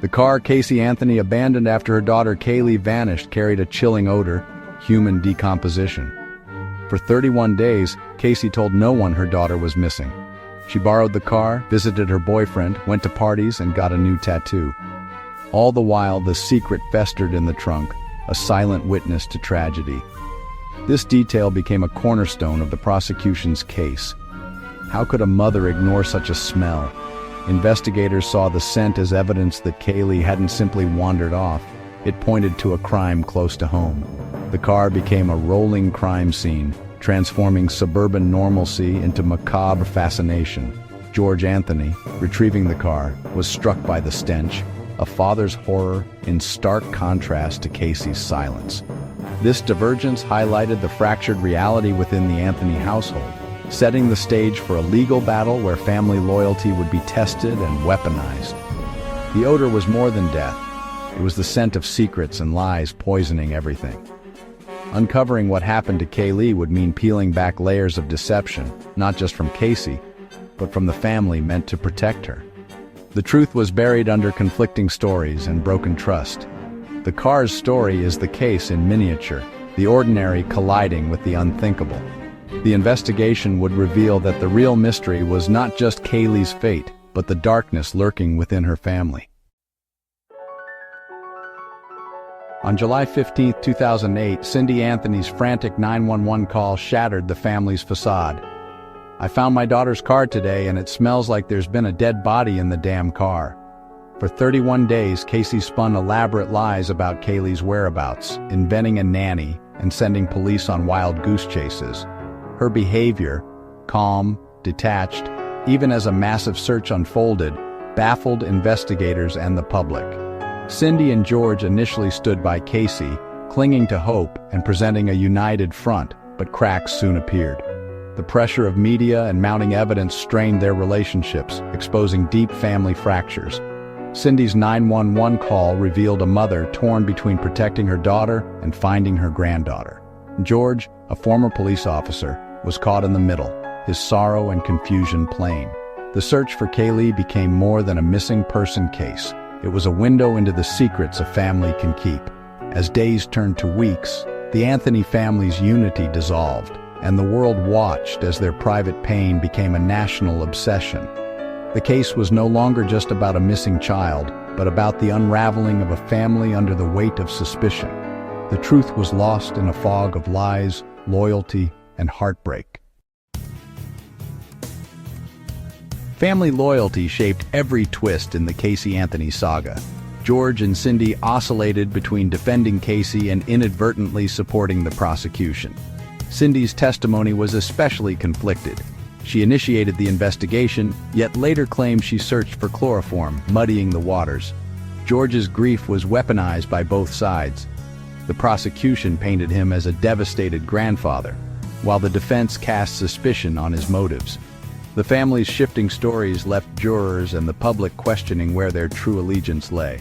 The car Casey Anthony abandoned after her daughter Kaylee vanished carried a chilling odor, human decomposition. For 31 days, Casey told no one her daughter was missing. She borrowed the car, visited her boyfriend, went to parties, and got a new tattoo. All the while, the secret festered in the trunk, a silent witness to tragedy. This detail became a cornerstone of the prosecution's case. How could a mother ignore such a smell? Investigators saw the scent as evidence that Kaylee hadn't simply wandered off. It pointed to a crime close to home. The car became a rolling crime scene, transforming suburban normalcy into macabre fascination. George Anthony, retrieving the car, was struck by the stench, a father's horror in stark contrast to Casey's silence. This divergence highlighted the fractured reality within the Anthony household, setting the stage for a legal battle where family loyalty would be tested and weaponized. The odor was more than death. It was the scent of secrets and lies poisoning everything. Uncovering what happened to Kaylee would mean peeling back layers of deception, not just from Casey, but from the family meant to protect her. The truth was buried under conflicting stories and broken trust. The car's story is the case in miniature, the ordinary colliding with the unthinkable. The investigation would reveal that the real mystery was not just Kaylee's fate, but the darkness lurking within her family. On July 15, 2008, Cindy Anthony's frantic 911 call shattered the family's facade. "I found my daughter's car today and it smells like there's been a dead body in the damn car." For 31 days, Casey spun elaborate lies about Kaylee's whereabouts, inventing a nanny and sending police on wild goose chases. Her behavior, calm, detached, even as a massive search unfolded, baffled investigators and the public. Cindy and George initially stood by Casey, clinging to hope and presenting a united front, but cracks soon appeared. The pressure of media and mounting evidence strained their relationships, exposing deep family fractures. Cindy's 911 call revealed a mother torn between protecting her daughter and finding her granddaughter. George, a former police officer, was caught in the middle, his sorrow and confusion plain. The search for Kaylee became more than a missing person case. It was a window into the secrets a family can keep. As days turned to weeks, the Anthony family's unity dissolved, and the world watched as their private pain became a national obsession. The case was no longer just about a missing child, but about the unraveling of a family under the weight of suspicion. The truth was lost in a fog of lies, loyalty, and heartbreak. Family loyalty shaped every twist in the Casey Anthony saga. George and Cindy oscillated between defending Casey and inadvertently supporting the prosecution. Cindy's testimony was especially conflicted. She initiated the investigation, yet later claimed she searched for chloroform, muddying the waters. George's grief was weaponized by both sides. The prosecution painted him as a devastated grandfather, while the defense cast suspicion on his motives. The family's shifting stories left jurors and the public questioning where their true allegiance lay.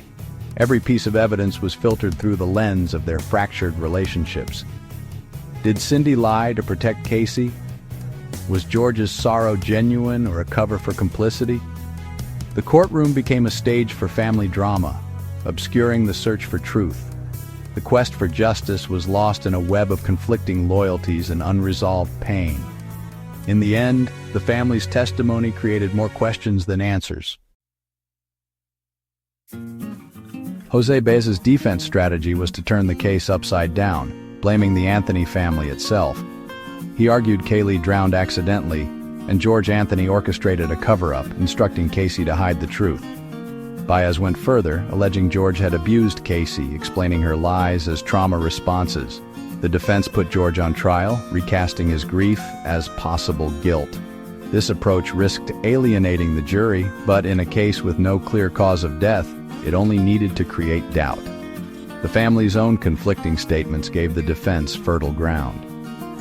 Every piece of evidence was filtered through the lens of their fractured relationships. Did Cindy lie to protect Casey? Was George's sorrow genuine or a cover for complicity? The courtroom became a stage for family drama, obscuring the search for truth. The quest for justice was lost in a web of conflicting loyalties and unresolved pain. In the end, the family's testimony created more questions than answers. Jose Baez's defense strategy was to turn the case upside down, blaming the Anthony family itself. He argued Kaylee drowned accidentally, and George Anthony orchestrated a cover-up, instructing Casey to hide the truth. Baez went further, alleging George had abused Casey, explaining her lies as trauma responses. The defense put George on trial, recasting his grief as possible guilt. This approach risked alienating the jury, but in a case with no clear cause of death, it only needed to create doubt. The family's own conflicting statements gave the defense fertile ground.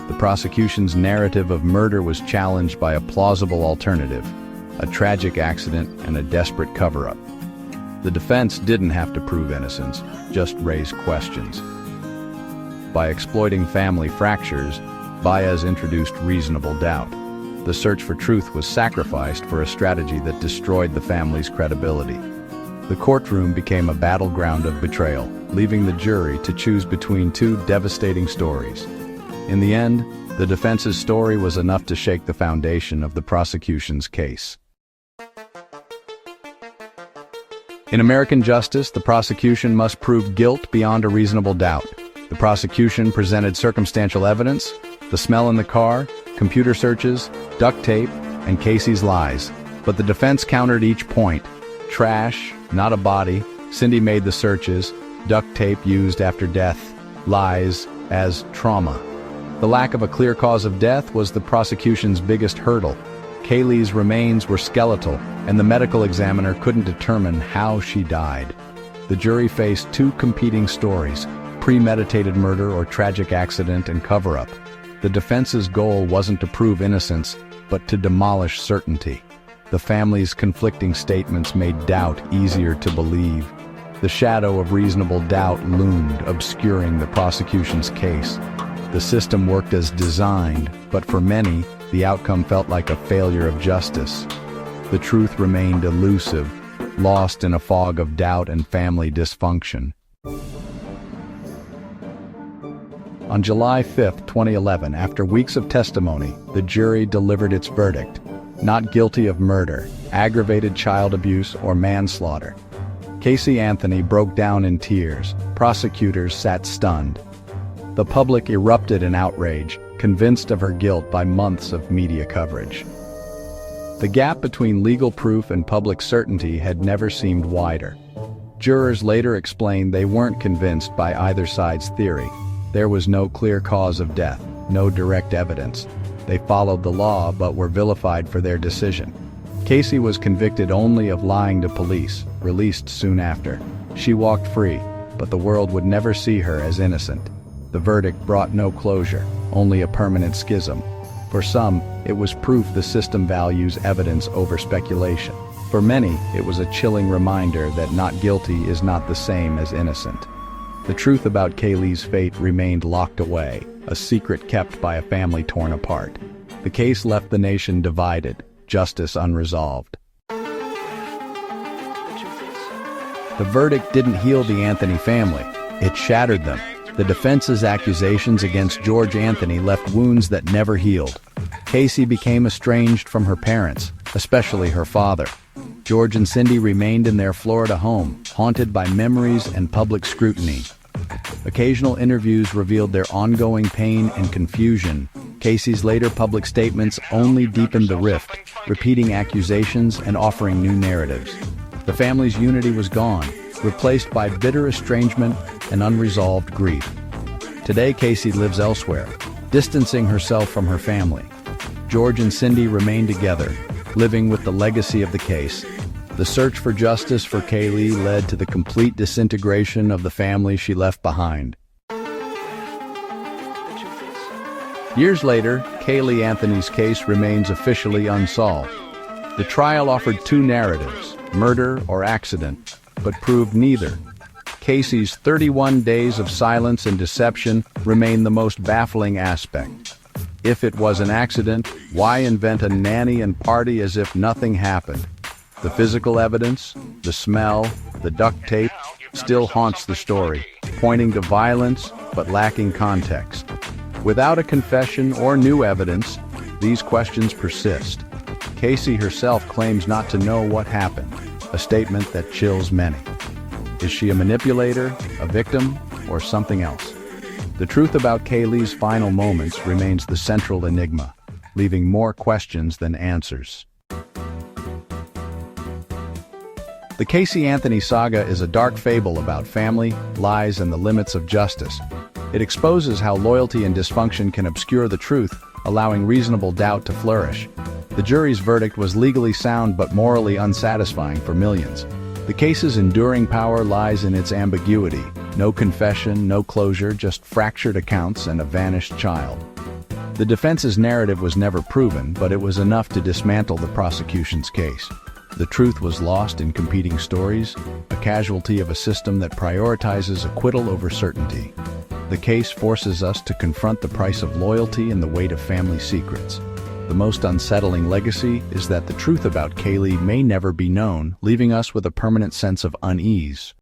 The prosecution's narrative of murder was challenged by a plausible alternative, a tragic accident and a desperate cover-up. The defense didn't have to prove innocence, just raise questions. By exploiting family fractures, Baez introduced reasonable doubt. The search for truth was sacrificed for a strategy that destroyed the family's credibility. The courtroom became a battleground of betrayal, leaving the jury to choose between two devastating stories. In the end, the defense's story was enough to shake the foundation of the prosecution's case. In American justice, the prosecution must prove guilt beyond a reasonable doubt. The prosecution presented circumstantial evidence, the smell in the car, computer searches, duct tape, and Casey's lies. But the defense countered each point. Trash, not a body, Cindy made the searches, duct tape used after death, lies as trauma. The lack of a clear cause of death was the prosecution's biggest hurdle. Kaylee's remains were skeletal, and the medical examiner couldn't determine how she died. The jury faced two competing stories: premeditated murder or tragic accident and cover-up. The defense's goal wasn't to prove innocence, but to demolish certainty. The family's conflicting statements made doubt easier to believe. The shadow of reasonable doubt loomed, obscuring the prosecution's case. The system worked as designed, but for many, the outcome felt like a failure of justice. The truth remained elusive, lost in a fog of doubt and family dysfunction. On July 5, 2011, after weeks of testimony, the jury delivered its verdict: not guilty of murder, aggravated child abuse, or manslaughter. Casey Anthony broke down in tears. Prosecutors sat stunned. The public erupted in outrage, convinced of her guilt by months of media coverage. The gap between legal proof and public certainty had never seemed wider. Jurors later explained they weren't convinced by either side's theory. There was no clear cause of death, no direct evidence. They followed the law but were vilified for their decision. Casey was convicted only of lying to police, released soon after. She walked free, but the world would never see her as innocent. The verdict brought no closure, only a permanent schism. For some, it was proof the system values evidence over speculation. For many, it was a chilling reminder that not guilty is not the same as innocent. The truth about Kaylee's fate remained locked away, a secret kept by a family torn apart. The case left the nation divided, justice unresolved. The verdict didn't heal the Anthony family, it shattered them. The defense's accusations against George Anthony left wounds that never healed. Casey became estranged from her parents, especially her father. George and Cindy remained in their Florida home, haunted by memories and public scrutiny. Occasional interviews revealed their ongoing pain and confusion. Casey's later public statements only deepened the rift, repeating accusations and offering new narratives. The family's unity was gone, replaced by bitter estrangement and unresolved grief. Today, Casey lives elsewhere, distancing herself from her family. George and Cindy remain together, living with the legacy of the case. The search for justice for Kaylee led to the complete disintegration of the family she left behind. Years later, Kaylee Anthony's case remains officially unsolved. The trial offered two narratives, murder or accident, but proved neither. Casey's 31 days of silence and deception remain the most baffling aspect. If it was an accident, why invent a nanny and party as if nothing happened? The physical evidence, the smell, the duct tape, still haunts the story, pointing to violence but lacking context. Without a confession or new evidence, these questions persist. Casey herself claims not to know what happened, a statement that chills many. Is she a manipulator, a victim, or something else? The truth about Kaylee's final moments remains the central enigma, leaving more questions than answers. The Casey Anthony saga is a dark fable about family, lies, and the limits of justice. It exposes how loyalty and dysfunction can obscure the truth, allowing reasonable doubt to flourish. The jury's verdict was legally sound but morally unsatisfying for millions. The case's enduring power lies in its ambiguity. No confession, no closure, just fractured accounts and a vanished child. The defense's narrative was never proven, but it was enough to dismantle the prosecution's case. The truth was lost in competing stories, a casualty of a system that prioritizes acquittal over certainty. The case forces us to confront the price of loyalty and the weight of family secrets. The most unsettling legacy is that the truth about Kaylee may never be known, leaving us with a permanent sense of unease.